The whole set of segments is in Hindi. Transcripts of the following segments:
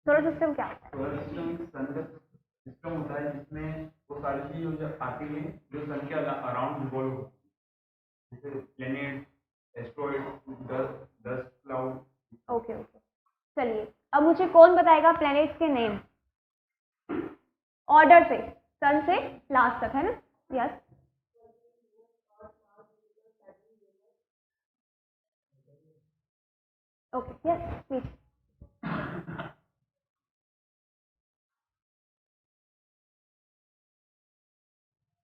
सोलर सिस्टम क्या होता है? सोलर सिस्टम सन का सिस्टम होता है जिसमें वो सारी चीजें जो आती हैं जो सन के अराउंड रिवॉल्व होती है, जैसे planet, asteroid, dust cloud. Okay okay, चलिए अब मुझे कौन बताएगा प्लैनेट्स के नेम ऑर्डर से, सन से लास्ट तक, है ना? Yes, okay, yes please.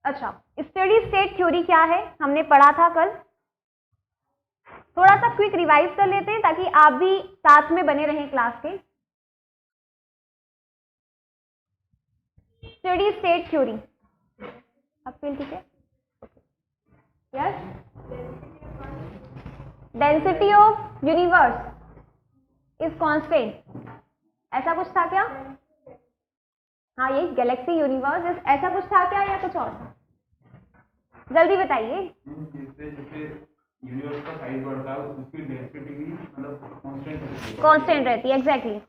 अच्छा, स्टेडी स्टेट थ्योरी क्या है, हमने पढ़ा था कल। थोड़ा सा क्विक रिवाइज कर लेते हैं ताकि आप भी साथ में बने रहें क्लास के। स्टेडी स्टेट थ्योरी अब ठीक है? Yes, density of universe is constant, ऐसा कुछ था क्या? हाँ, ये गैलेक्सी यूनिवर्स ऐसा कुछ था क्या या कुछ और था? जल्दी बताइए। जैसे जैसे यूनिवर्स का साइज बढ़ता है उसकी डेंसिटी भी मतलब कांस्टेंट रहती है, एग्जैक्टली।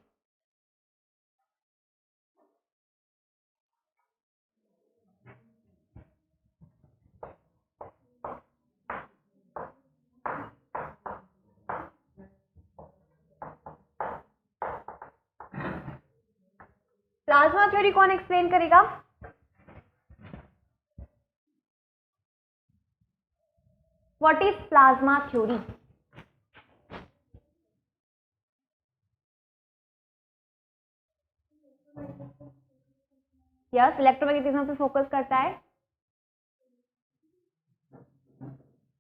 प्लाज्मा थ्योरी कौन एक्सप्लेन करेगा? What is plasma theory? Yes, electromagnetism पे फोकस करता है।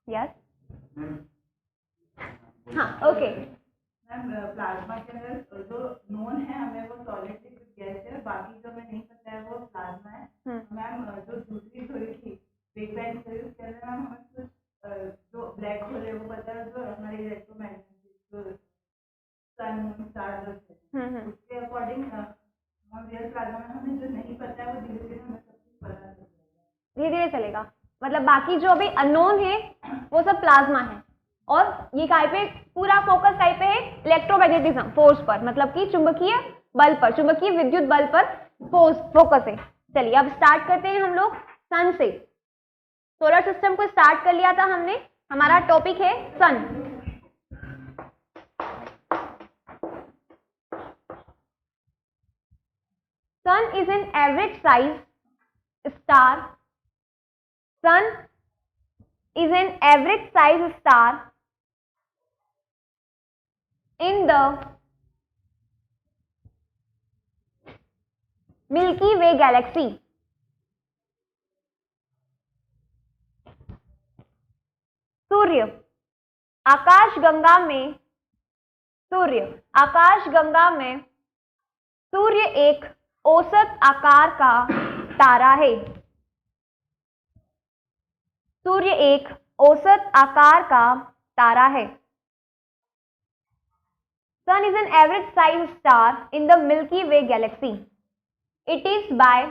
यस, हाँ, ओके। मैम प्लाज्मा के अंदर जो नोन है हमें वो सॉलिड लिक्विड गैस है, बाकी जो हमें नहीं पता है वो प्लाज्मा है। मैम जो दूसरी थ्योरी थी बिग बैंग थ्योरी, उसके अंदर मैम हमें कुछ जो ब्लैक होल है वो पता है, जो हमारे इलेक्ट्रोमैग्नेटिक जो सन मून स्टार उसके अकॉर्डिंग हम रियल प्लाज्मा में हमें जो नहीं पता है वो धीरे धीरे हमें सब कुछ पता चल जाएगा। धीरे धीरे चलेगा, मतलब बाकी जो अभी अननोन है वो सब प्लाज्मा है, और ये काय पे पूरा फोकस काय पे है? इलेक्ट्रोमैग्नेटिज्म फोर्स पर, मतलब कि चुंबकीय बल पर, चुंबकीय विद्युत बल पर फोकस है। चलिए अब स्टार्ट करते हैं हम लोग सन से। सोलर सिस्टम को स्टार्ट कर लिया था हमने, हमारा टॉपिक है sun. Sun is an average size star. Sun is an average size star in the Milky Way galaxy. सूर्य आकाशगंगा में सूर्य एक औसत आकार का तारा है। सूर्य एक औसत आकार का तारा है। Sun is an average size star in the Milky Way galaxy. It is by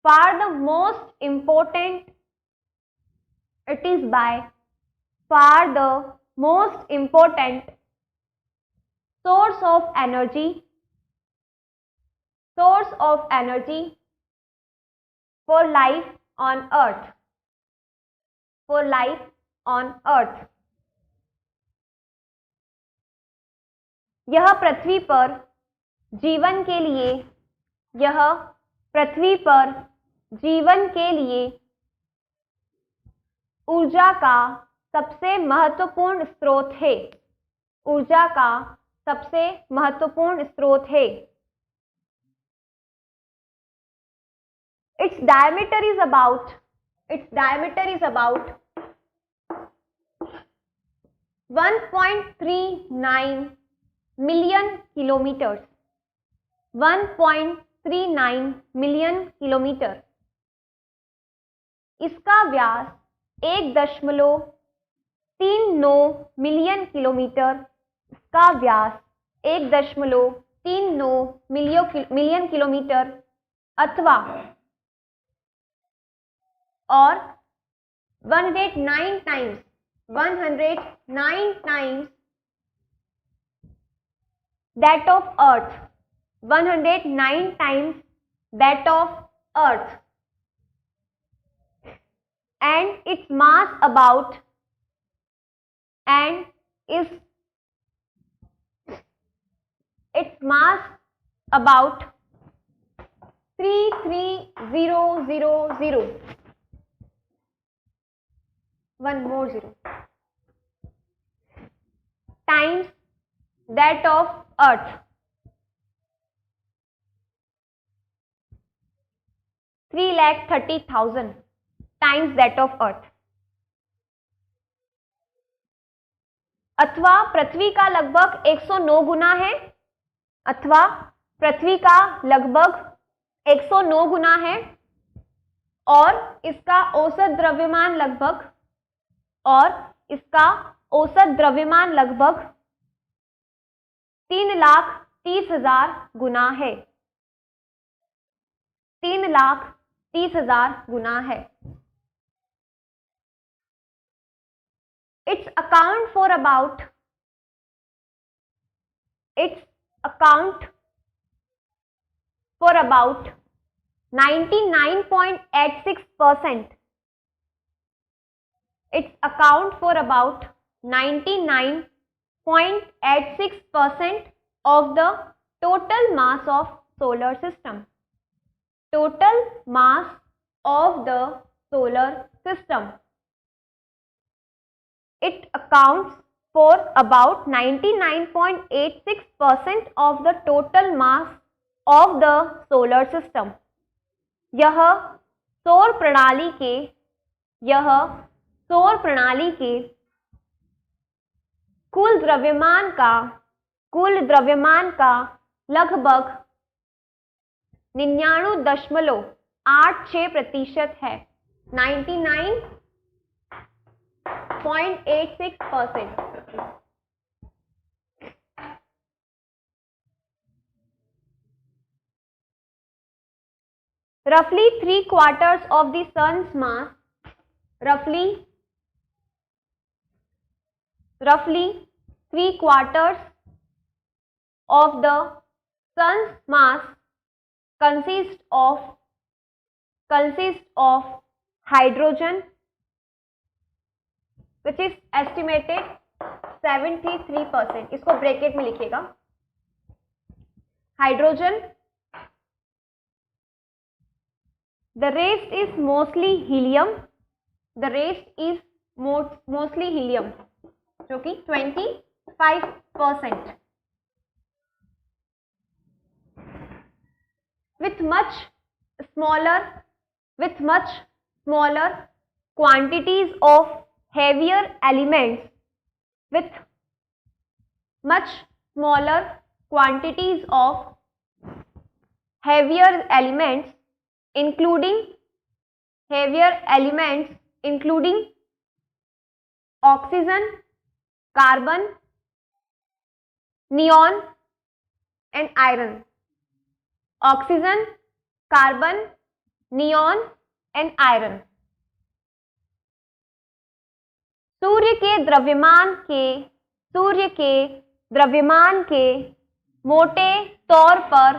far the most important source of energy for life on earth. यह पृथ्वी पर जीवन के लिए ऊर्जा का सबसे महत्वपूर्ण स्रोत है। Its diameter is about 1.39 million kilometers. 1.39 million kilometre. इसका व्यास 1.39 मिलियन किलोमीटर। इसका व्यास 1.39 मिलियन किलोमीटर अथवा और 109 times that of earth, 109 times that of earth, and its mass about its mass about 33000, one more zero, times that of earth, 3,30,000 times that of earth, अथवा पृथ्वी का लगभग 109 गुना है, अथवा पृथ्वी का लगभग 109 गुना है, और इसका औसत द्रव्यमान लगभग 3,30,000 गुना है, 3,30,000 गुना है. Its account for about 99.86%. Its account for about 99.86% of the total mass of solar system. Total mass of the solar system. It accounts for about 99.86% of the total mass of the solar system. यह सौर प्रणाली के कुल द्रव्यमान का लगभग 99.86% है. 99.86%. Roughly 3/4 of the sun's mass, roughly 3/4 of the sun's mass consists of hydrogen, which is estimated 73%. इसको ब्रैकेट में लिखिएगा. Hydrogen, the rest is mostly helium, जो कि 25%. with much smaller quantities of heavier elements, with much smaller quantities of heavier elements, including oxygen, carbon, neon and iron. Oxygen, carbon, neon and iron. सूर्य के द्रव्यमान के मोटे तौर पर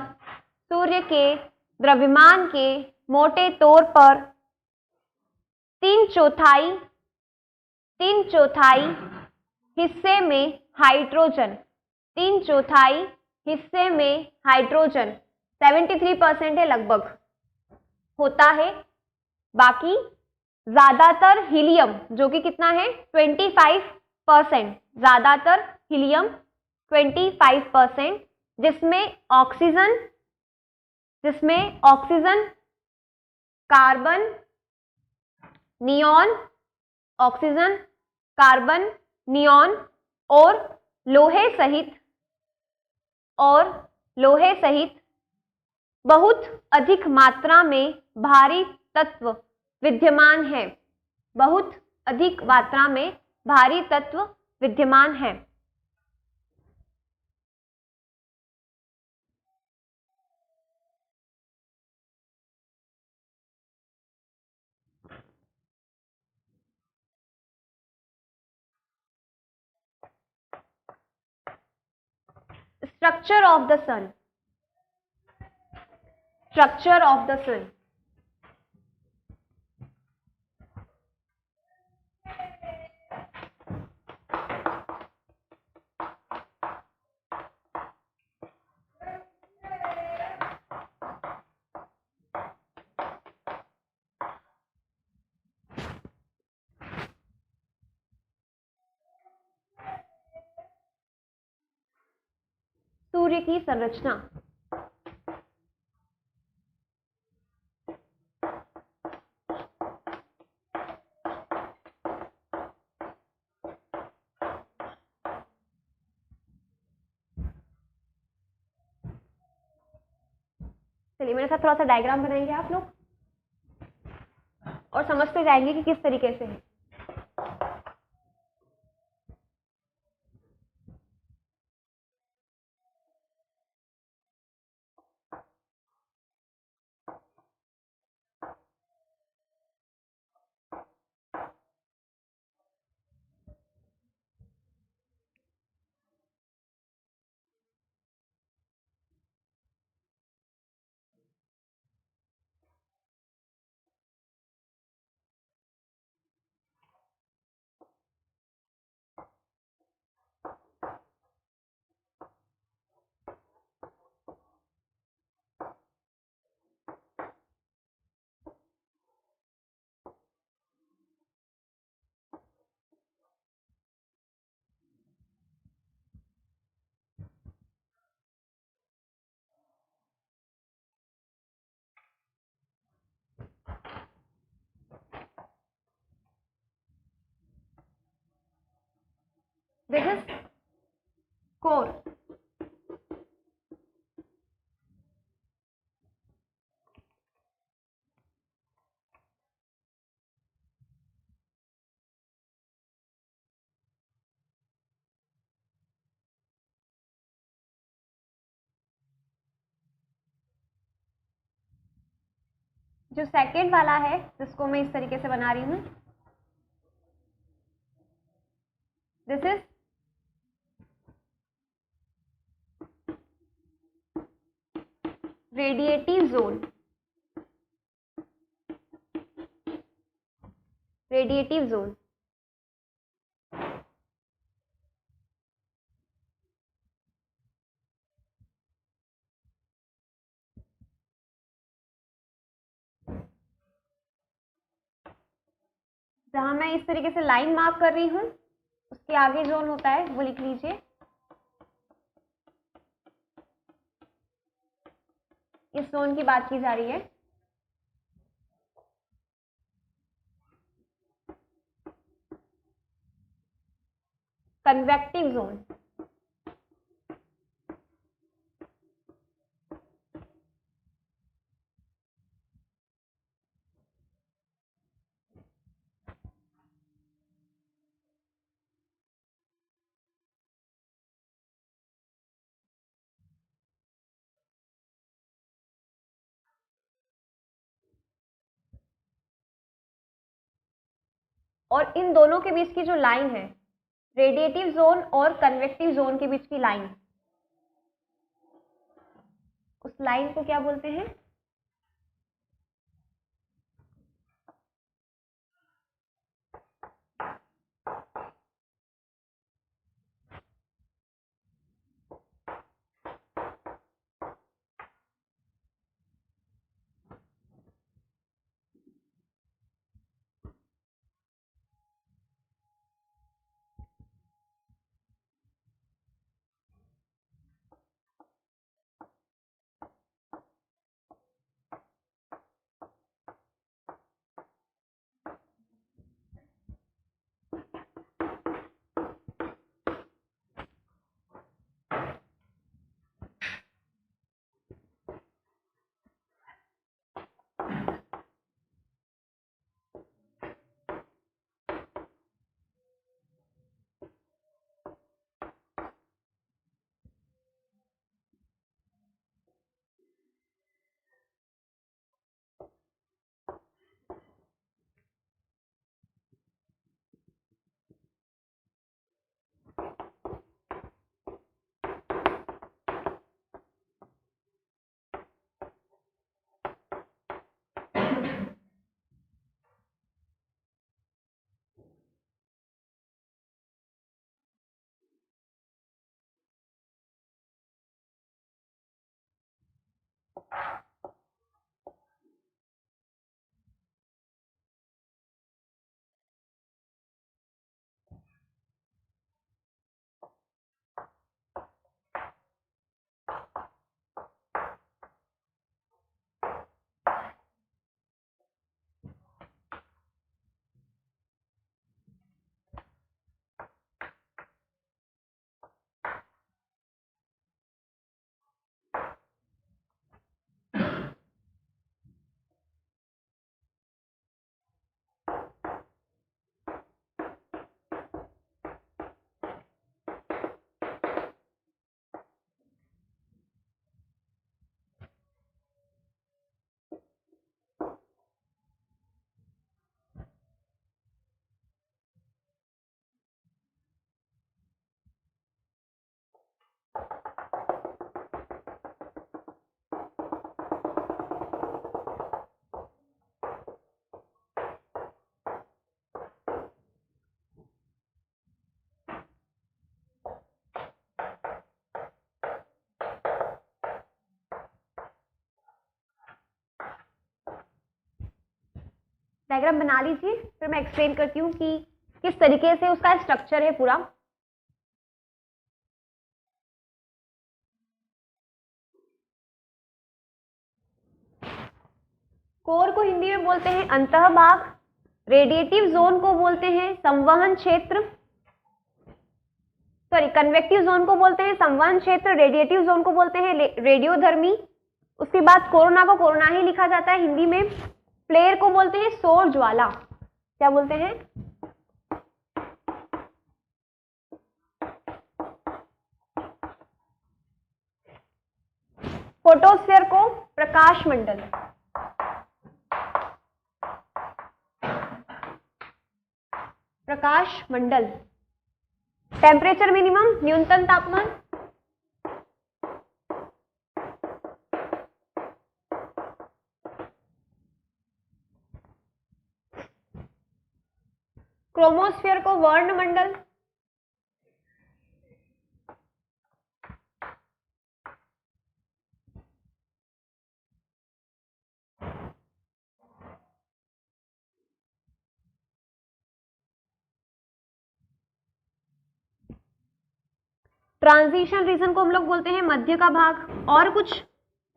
3/4 हिस्से में हाइड्रोजन, 73% है लगभग होता है. बाकी ज्यादातर हीलियम, जो कि कितना है 25%, ज्यादातर हीलियम 25%, जिसमें ऑक्सीजन, कार्बन, नियॉन और लोहे सहित बहुत अधिक मात्रा में भारी तत्व विद्यमान है. Structure of the sun, structure of the sun, सूर्य की संरचना, चलिए मेरे साथ थोड़ा सा डायग्राम बनाएंगे आप लोग और समझते जाएंगे कि किस तरीके से है। दिस इज कोर, जो सेकंड वाला है जिसको मैं इस तरीके से बना रही हूं, this is radiative zone, radiative zone, जहां मैं इस तरीके से लाइन मार्क कर रही हूं उसके आगे जोन होता है वो लिख लीजिए। इस जोन की बात की जा रही है। कन्वेक्टिव जोन, और इन दोनों के बीच की जो लाइन है, रेडिएटिव जोन और कन्वेक्टिव जोन के बीच की लाइन, उस लाइन को क्या बोलते हैं? डायग्राम बना लीजिए, फिर मैं एक्सप्लेन करती हूँ कि किस तरीके से उसका स्ट्रक्चर है पूरा। कोर को हिंदी में बोलते हैं अंतःभाग, रेडिएटिव जोन को बोलते हैं संवहन क्षेत्र, सॉरी कन्वेक्टिव जोन को बोलते हैं संवहन क्षेत्र, रेडिएटिव जोन को बोलते हैं रेडियोधर्मी। उसके बाद कोरोना को कोरोना ही लिखा जाता है हिंदी में। फ्लेयर को बोलते हैं सौर ज्वाला, क्या बोलते हैं? फोटोस्फीयर को प्रकाश मंडल, प्रकाश मंडल। टेम्परेचर मिनिमम, न्यूनतम तापमान, क्रोमोस्फीयर को वर्णमंडल, ट्रांजिशन रीजन को हम लोग बोलते हैं मध्य का भाग। और कुछ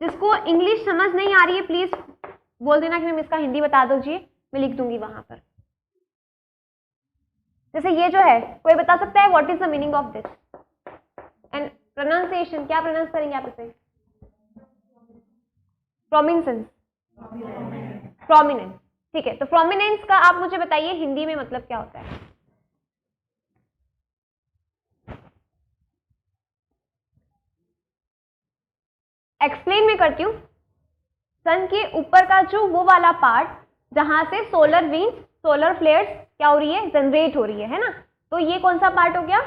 जिसको इंग्लिश समझ नहीं आ रही है प्लीज बोल देना कि मैम इसका हिंदी बता दीजिए, मैं लिख दूंगी वहां पर। जैसे ये जो है, कोई बता सकता है what is the meaning of this and pronunciation, क्या प्रोनाउंस करेंगे आप इसे? प्रोमिनेंस, प्रोमिनेंस, ठीक है। तो प्रोमिनेंस का आप मुझे बताइए हिंदी में मतलब क्या होता है? एक्सप्लेन मैं करती हूँ। सन के ऊपर का जो वो वाला पार्ट जहां से सोलर विंड्स, सोलर फ्लेयर्स क्या हो रही है? जनरेट हो रही है ना? तो ये कौन सा पार्ट हो गया?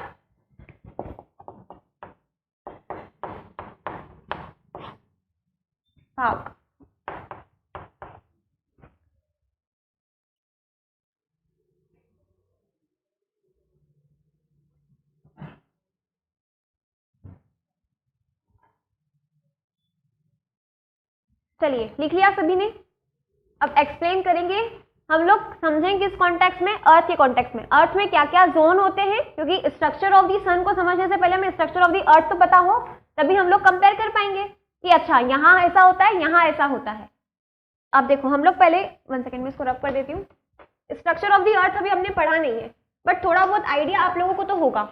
भाग। चलिए लिख लिया सभी ने? अब एक्सप्लेन करेंगे हम लोग, समझेंगे किस कॉन्टेक्स्ट में? अर्थ के कॉन्टेक्स्ट में। अर्थ में क्या क्या जोन होते हैं, क्योंकि स्ट्रक्चर ऑफ दी सन को समझने से पहले हमें स्ट्रक्चर ऑफ दी अर्थ तो पता हो, तभी हम लोग कंपेयर कर पाएंगे कि अच्छा यहाँ ऐसा होता है, यहाँ ऐसा होता है। अब देखो हम लोग पहले 1 सेकेंड में इसको रब कर देती हूँ। स्ट्रक्चर ऑफ दी अर्थ अभी हमने पढ़ा नहीं है, बट थोड़ा बहुत आइडिया आप लोगों को तो होगा।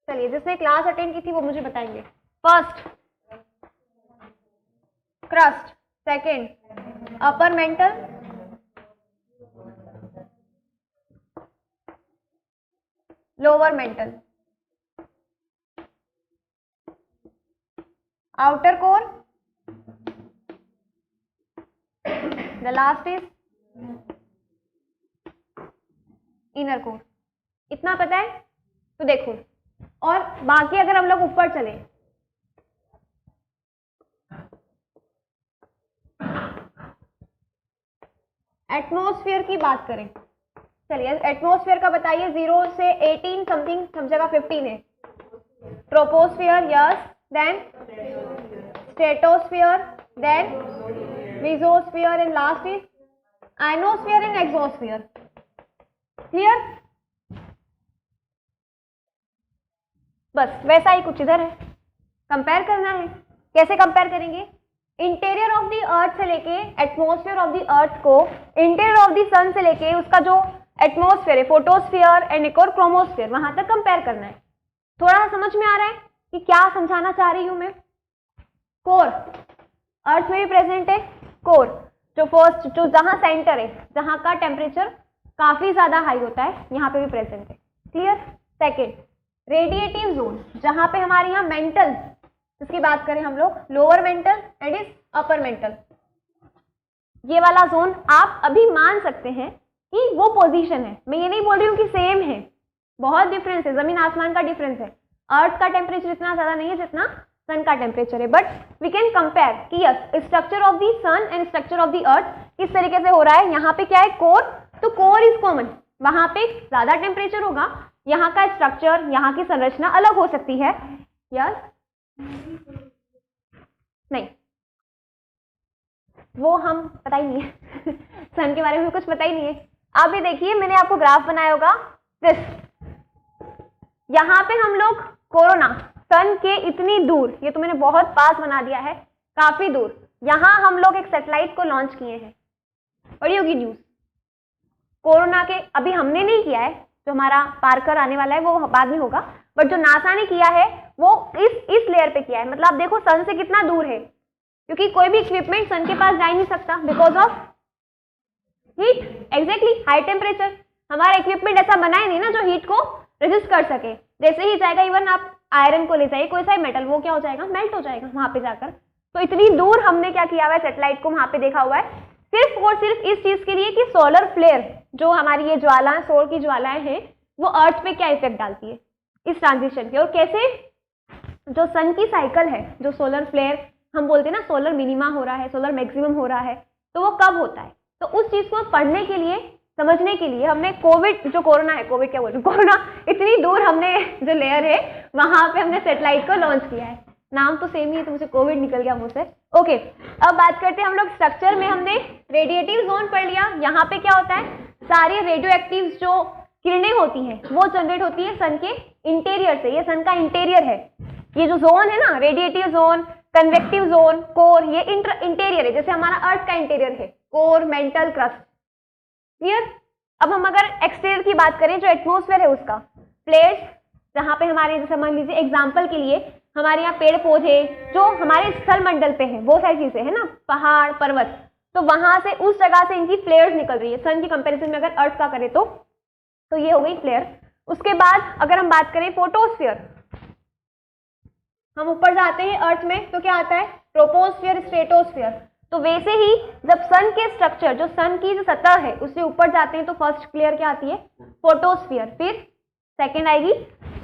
चलिए जिसने क्लास अटेंड की थी वो मुझे बताएंगे। First crust, second upper mantle, lower mental, outer core, the last is inner core. इतना पता है? तो देखो, और बाकी अगर हम लोग ऊपर चले, एटमॉस्फेयर की बात करें, चलिए एटमॉस्फेयर का बताइए। 0 से 18 समथिंग, सब जगह 15 है। Troposphere, yes, then stratosphere, then mesosphere and last is ionosphere and exosphere. Clear? बस वैसा ही कुछ इधर है, कंपेयर करना है। कैसे कंपेयर करेंगे? इंटीरियर ऑफ द अर्थ से लेके एटमॉस्फेयर ऑफ द अर्थ को इंटीरियर ऑफ द सन से लेके उसका जो एटमॉस्फेयर है, फोटोस्फियर एंड एक और क्रोमोस्फियर, वहां तक कंपेयर करना है। थोड़ा समझ में आ रहा है कि क्या समझाना चाह रही हूं मैं? कोर अर्थ में भी प्रेजेंट है। कोर जो फर्स्ट, जो जहां सेंटर है, जहां का टेम्परेचर काफी ज्यादा हाई होता है, यहाँ पे भी प्रेजेंट है। क्लियर? सेकेंड रेडिएटिव जोन, जहां पे हमारे यहाँ मेंटल, इसकी बात करें हम लोग, lower mental and is upper mantle. ये वाला जोन आप अभी मान सकते हैं कि वो पोजीशन है। मैं ये नहीं बोल रही हूँ कि सेम है, बहुत डिफरेंस है, जमीन आसमान का डिफरेंस है। अर्थ का टेम्परेचर इतना ज्यादा नहीं है जितना सन का टेम्परेचर है, बट वी कैन कंपेयर कि yes structure of the sun and structure of the earth किस तरीके से हो रहा है। यहाँ पे क्या है? कोर, तो कोर इज कॉमन, वहां पे ज्यादा टेम्परेचर होगा, यहाँ का स्ट्रक्चर, यहाँ की संरचना अलग हो सकती है। यस, नहीं, वो हम पता ही नहीं है सन के बारे में कुछ पता ही नहीं है। अब ये देखिए, मैंने आपको ग्राफ बनाया होगा दिस, यहाँ पे हम लोग कोरोना सन के इतनी दूर, ये तो मैंने बहुत पास बना दिया है, काफी दूर, यहाँ हम लोग एक सैटेलाइट को लॉन्च किए हैं। पढ़ी होगी न्यूज, कोरोना के, अभी हमने नहीं किया है, जो हमारा पार्कर आने वाला है वो बाद में होगा, बट जो नासा ने किया है वो इस लेयर पे किया है। मतलब आप देखो सन से कितना दूर है, क्योंकि कोई भी इक्विपमेंट सन के पास जा ही नहीं सकता because of heat. Exactly, high temperature. हमारा इक्विपमेंट ऐसा बनाए नहीं ना जो हीट को रेजिस्ट कर सके। जैसे ही जाएगा, इवन आप आयरन को ले जाइए, कोई सा मेटल, वो क्या हो जाएगा, मेल्ट हो जाएगा वहां पे जाकर। तो इतनी दूर हमने क्या किया हुआ है, सैटेलाइट को वहां पे देखा हुआ है, सिर्फ और सिर्फ इस चीज के लिए कि सोलर फ्लेयर, जो हमारी ये ज्वाला, सौर की ज्वालाएं हैं, वो अर्थ पे क्या इफेक्ट डालती है इस ट्रांजिशन के, और कैसे जो सन की साइकिल है, जो सोलर फ्लेयर हम बोलते हैं ना, सोलर मिनिमा हो रहा है, सोलर मैक्सिमम हो रहा है, तो वो कब होता है। तो उस चीज को पढ़ने के लिए, समझने के लिए हमने कोविड, जो कोरोना है, कोविड क्या बोल रहे हैं, कोरोना, इतनी दूर हमने जो लेयर है वहां पे हमने सैटेलाइट को लॉन्च किया है। नाम तो सेम ही है, तो मुझे कोविड निकल गया मुंह से। ओके, अब बात करते हैं हम लोग स्ट्रक्चर में। हमने रेडिएटिव जोन पढ़ लिया। यहाँ पे क्या होता है, सारी रेडियो एक्टिव जो किरणें होती हैं वो जनरेट होती है सन के इंटीरियर से। ये सन का इंटीरियर है, ये जो जोन है ना, radiative zone, convective zone, core, ये इंटीरियर है। जैसे हमारा अर्थ का इंटीरियर है कोर, मेंटल, क्रस्ट। क्लियर। अब हम अगर एक्सटीरियर की बात करें, जो एटमॉस्फेयर है उसका, प्लेट्स, जहाँ पे हमारे, जैसे मान लीजिए एग्जाम्पल के लिए हमारे यहाँ पेड़ पौधे जो हमारे स्थल मंडल पे हैं, वो सारी चीजें है ना, पहाड़, पर्वत, तो वहां से, उस जगह से इनकी फ्लेयर्स निकल रही है। सन की कंपैरिजन में अगर अर्थ का करें तो ये हो गई फ्लेयर। उसके बाद अगर हम बात करें फोटोस्फीयर, हम ऊपर जाते हैं अर्थ में तो क्या आता है, ट्रोपोस्फीयर, स्ट्रेटोस्फीयर। तो वैसे ही जब सन के स्ट्रक्चर, जो सन की जो सतह है उससे ऊपर जाते हैं तो फर्स्ट लेयर क्या आती है, फोटोस्फीयर, फिर सेकंड आएगी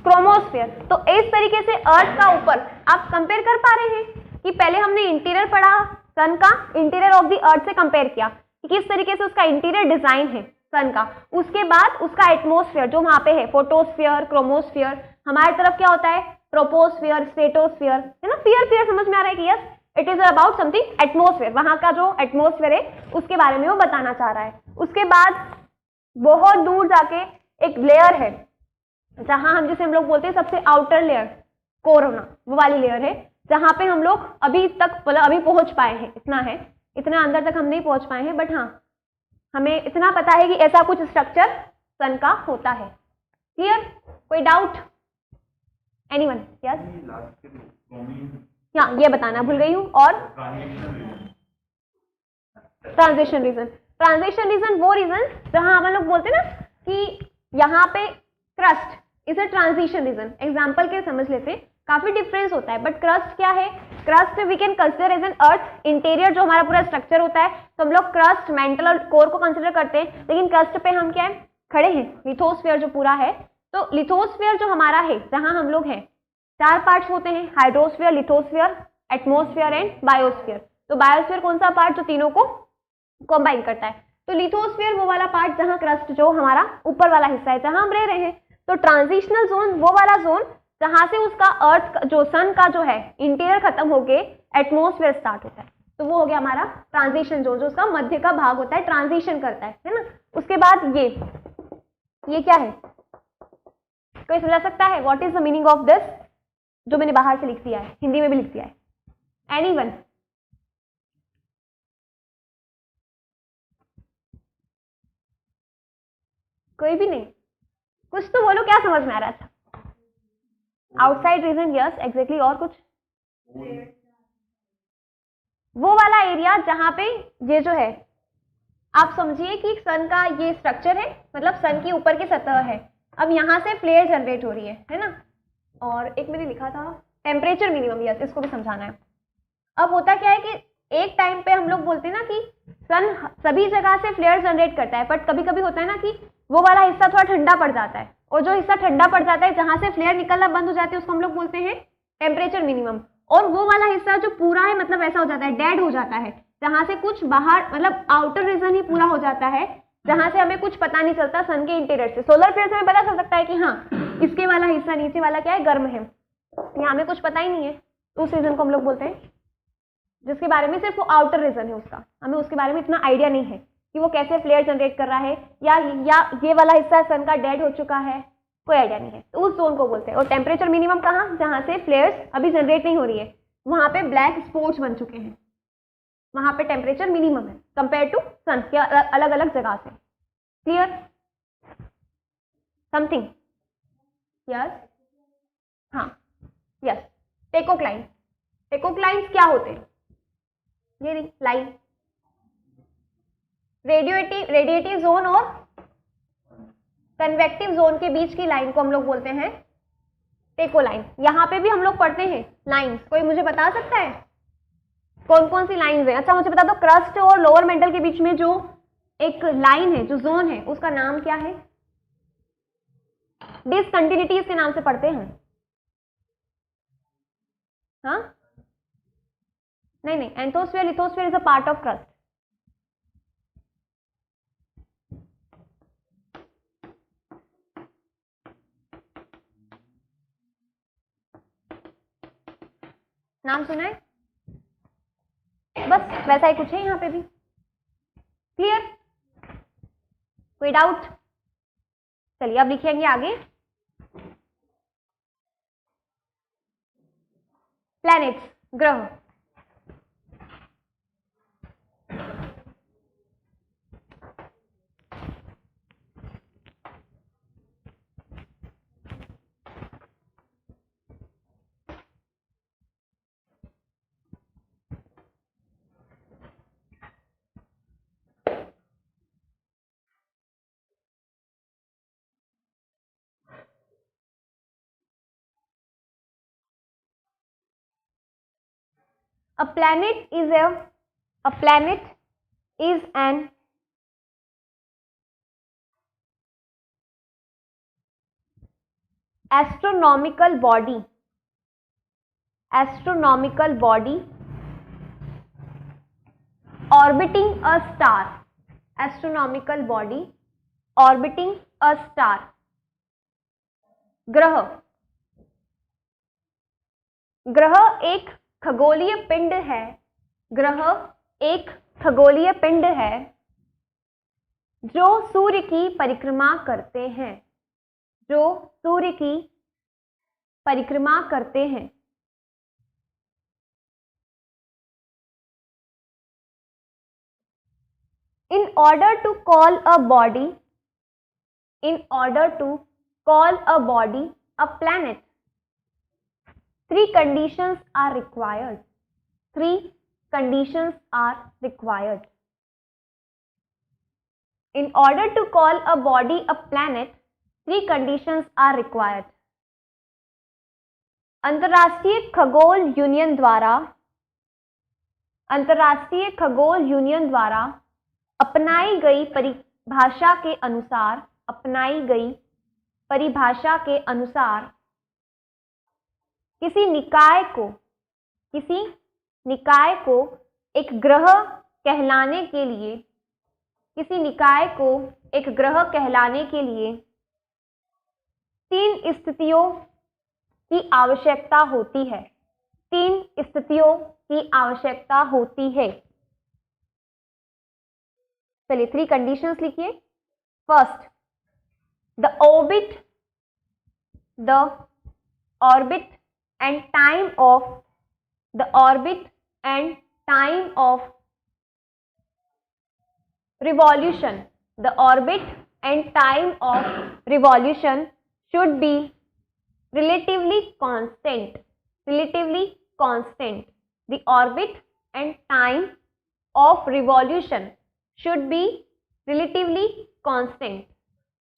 क्रोमोस्फीयर। तो इस तरीके से अर्थ का ऊपर आप कंपेयर कर पा रहे हैं कि पहले हमने इंटीरियर पढ़ा सन का, इंटीरियर ऑफ द अर्थ से कंपेयर किया कि किस तरीके से उसका इंटीरियर डिजाइन है सन का। उसके बाद उसका एटमॉस्फेयर जो वहां पे है, फोटोस्फीयर, क्रोमोस्फीयर। हमारी तरफ क्या होता है, ट्रोपोस्फीयर, स्ट्रेटोस्फीयर, है ना। फियर समझ में आ रहा है कि yes it is about something atmosphere, वहां का जो एटमॉस्फेयर है उसके बारे में वो बताना चाह रहा है। उसके बाद बहुत दूर जाके एक लेयर है जहां हम, जिसे हम लोग बोलते हैं सबसे आउटर लेयर, कोरोना, वो वाली लेयर है जहां पे हम लोग अभी तक, मतलब अभी पहुंच पाए हैं, इतना है, इतना अंदर तक हम नहीं पहुंच पाए हैं, बट हाँ हमें इतना पता है कि ऐसा कुछ स्ट्रक्चर सन का होता है। क्लियर, कोई डाउट, एनीवन? यस, हाँ ये बताना भूल गई हूँ। और ट्रांजिशन रीजन, ट्रांजिशन रीजन वो रीजन जहां हम लोग बोलते हैं ना कि यहाँ पे crust is a transition region. Example के समझ लेते हैं, काफी डिफरेंस होता है, बट क्रस्ट क्या है, crust we can consider as an earth interior, जो हमारा पूरा स्ट्रक्चर होता है, तो हम लोग क्रस्ट, मेंटल और कोर को कंसिडर करते हैं। लेकिन क्रस्ट पे हम क्या है, खड़े हैं, लिथोस्फीयर जो पूरा है। तो लिथोस्फीयर जो हमारा है, जहां हम लोग हैं, 4 पार्ट्स होते हैं, hydrosphere, lithosphere, atmosphere and biosphere. तो बायोस्फीयर कौन सा पार्ट जो तीनों को कंबाइन करता है। तो लिथोस्फीयर वो वाला पार्ट जहां क्रस्ट, जो हमारा ऊपर वाला हिस्सा है, जहां हम रह रहे हैं। तो ट्रांजिशनल जोन वो वाला जोन जहां से उसका अर्थ, जो सन का जो है इंटीरियर खत्म होके एटमॉस्फेयर स्टार्ट होता है, तो वो हो गया हमारा ट्रांजिशन जोन, जो उसका मध्य का भाग होता है, ट्रांजिशन करता है ना। उसके बाद ये क्या है, कोई समझा सकता है what is the meaning of this, जो मैंने बाहर से लिख दिया है, हिंदी में भी लिख दिया है, एनीवन? कोई भी नहीं, कुछ तो बोलो, क्या समझ में आ रहा था? Outside region, yes exactly. और कुछ, वो वाला एरिया जहां पे ये जो है, आप समझिए कि सन का ये स्ट्रक्चर है, मतलब सन की ऊपर की सतह है। अब यहां से फ्लेयर जनरेट हो रही है ना। और एक मैंने लिखा था टेम्परेचर मिनिमम, यस इसको भी समझाना है। अब होता क्या है कि एक टाइम पे हम लोग बोलते हैं ना कि सन सभी जगह से फ्लेयर जनरेट करता है, बट कभी कभी होता है ना कि वो वाला हिस्सा थोड़ा ठंडा पड़ जाता है, और जो हिस्सा ठंडा पड़ जाता है, जहां से फ्लेयर निकलना बंद हो जाती है, उसको हम लोग बोलते हैं टेम्परेचर मिनिमम। और वो वाला हिस्सा जो पूरा है, मतलब ऐसा हो जाता है, डेड हो जाता है, जहां से कुछ बाहर, मतलब आउटर रीजन ही पूरा हो जाता है, जहां से हमें कुछ पता नहीं चलता सन के इंटीरियर से। सोलर फ्लेयर से हमें पता चल सकता है कि हाँ इसके वाला हिस्सा नीचे वाला क्या है, गर्म है, यहाँ हमें कुछ पता ही नहीं है, उस रीजन को हम लोग बोलते हैं जिसके बारे में सिर्फ वो आउटर रीजन है उसका, हमें उसके बारे में इतना आइडिया नहीं है कि वो कैसे फ्लेयर जनरेट कर रहा है, या ये वाला हिस्सा सन का डेड हो चुका है, कोई आइडिया नहीं है, तो उस जोन को बोलते हैं। और टेम्परेचर मिनिमम कहाँ, जहाँ से फ्लेयर्स अभी जनरेट नहीं हो रही है, वहाँ पे ब्लैक स्पॉट्स बन चुके हैं, वहाँ पे टेम्परेचर मिनिमम है कंपेयर टू सन के अलग अलग जगह से। क्लियर? समथिंग? यस? हाँ, यस। टेकोक्लाइन, टेकोक्लाइंस क्या होते हैं? ये लाइन रेडिएटिव जोन और कन्वेक्टिव जोन के बीच की लाइन को हम लोग बोलते हैं टेकोलाइन। यहां पे भी हम लोग पढ़ते हैं लाइंस, कोई मुझे बता सकता है कौन कौन सी लाइंस है? अच्छा मुझे बता दो, क्रस्ट और लोअर मेंटल के बीच में जो एक लाइन है, जो जोन है, उसका नाम क्या है? डिसकंटिन्यूटीज के नाम से पढ़ते हैं। हाँ, नहीं, एंथोस्फीयर lithosphere is a part of crust. नाम सुना है? बस वैसा ही कुछ है यहाँ पे भी। क्लियर? कोई डाउट? चलिए अब लिखेंगे आगे। प्लैनेट्स, ग्रह। A planet is an astronomical body orbiting a star. Astronomical body orbiting a star. ग्रह एक खगोलीय पिंड है। ग्रह एक खगोलीय पिंड है जो सूर्य की परिक्रमा करते हैं, जो सूर्य की परिक्रमा करते हैं। In order to call a body a planet, three conditions are required. In order to call a body a planet, three conditions are required. अंतर्राष्ट्रीय खगोल यूनियन द्वारा अपनाई गई परिभाषा के अनुसार किसी निकाय को एक ग्रह कहलाने के लिए तीन स्थितियों की आवश्यकता होती है। चलिए थ्री कंडीशंस लिखिए। First, the orbit and time of revolution. The orbit and time of revolution should be relatively constant. The orbit and time of revolution should be relatively constant.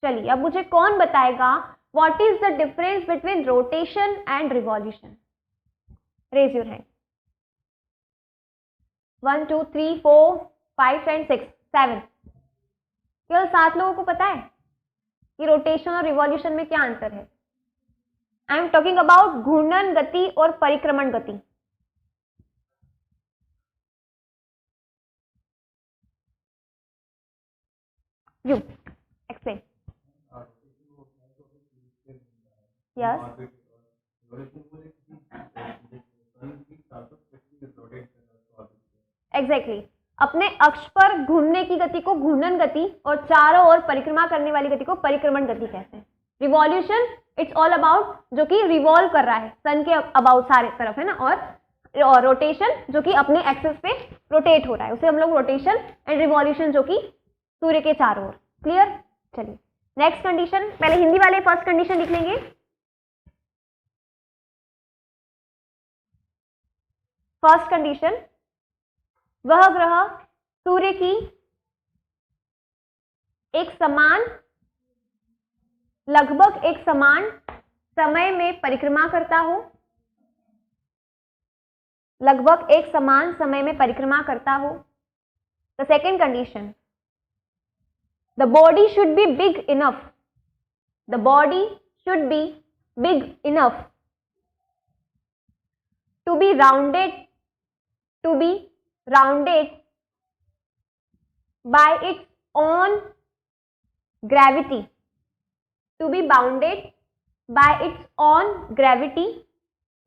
चलिए अब मुझे कौन बताएगा what is the difference between rotation and revolution? Raise your hand. 1 2 3 4 5 and 6 7, केवल 7 लोगों को पता है कि रोटेशन और रिवॉल्यूशन में क्या अंतर है। आई एम टॉकिंग अबाउट घूर्णन गति और परिक्रमण गति। You explain. यस एग्जैक्टली, अपने अक्ष पर घूमने की गति को घूर्णन गति और चारों ओर परिक्रमा करने वाली गति को परिक्रमण गति कहते हैं। रिवॉल्यूशन इट्स ऑल अबाउट जो कि रिवॉल्व कर रहा है सन के अबाउट सारे तरफ है ना, और रोटेशन जो कि अपने एक्सिस पे रोटेट हो रहा है उसे हम लोग रोटेशन एंड रिवॉल्यूशन जो कि सूर्य के चारों ओर। क्लियर? चलिए नेक्स्ट कंडीशन, पहले हिंदी वाले फर्स्ट कंडीशन लिख लेंगे। फर्स्ट कंडीशन, वह ग्रह सूर्य की लगभग एक समान समय में परिक्रमा करता हो, लगभग एक समान समय में परिक्रमा करता हो। The second condition, the body should be big enough, the body should be big enough to be rounded by its own gravity, to be bounded by its own gravity,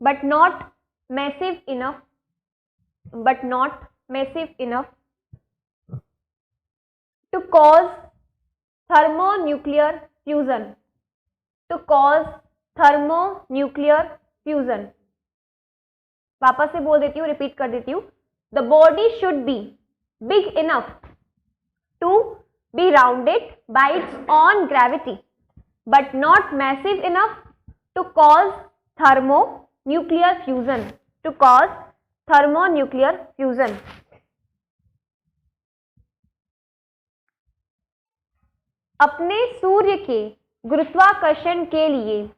but not massive enough to cause thermonuclear fusion, वापस से बोल देती हूँ, रिपीट कर देती हूँ। The body should be big enough to be rounded by its on gravity but not massive enough to cause thermonuclear fusion, अपने सूर्य के गुरुत्वाकर्षण के लिए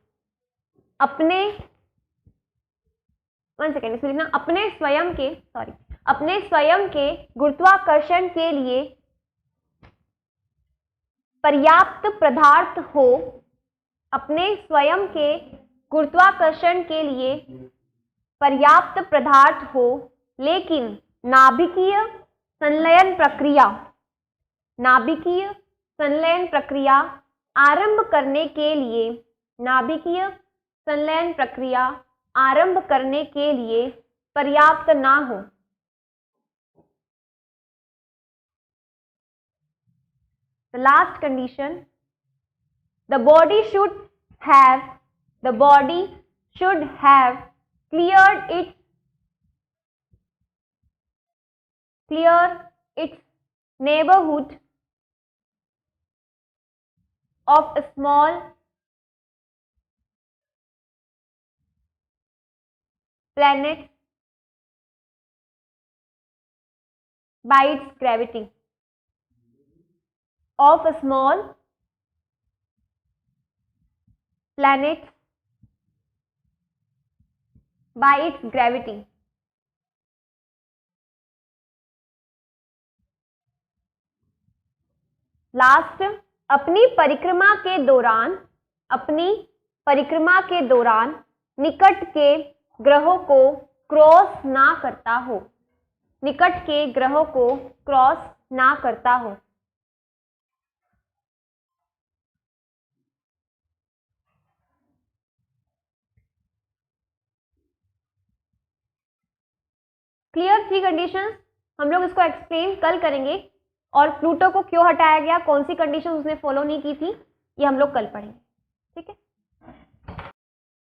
अपने स्वयं के गुरुत्वाकर्षण के लिए पर्याप्त पदार्थ हो, लेकिन नाभिकीय संलयन प्रक्रिया आरंभ करने के लिए पर्याप्त ना हो। The last condition, the body should have cleared its neighborhood of small planets by its gravity, of small planets by its gravity. Last, अपनी परिक्रमा के दौरान निकट के ग्रहों को क्रॉस ना करता हो। क्लियर? 3 कंडीशंस, हम लोग इसको एक्सप्लेन कल करेंगे और प्लूटो को क्यों हटाया गया, कौन सी कंडीशन उसने फॉलो नहीं की थी, ये हम लोग कल पढ़ेंगे। ठीक है।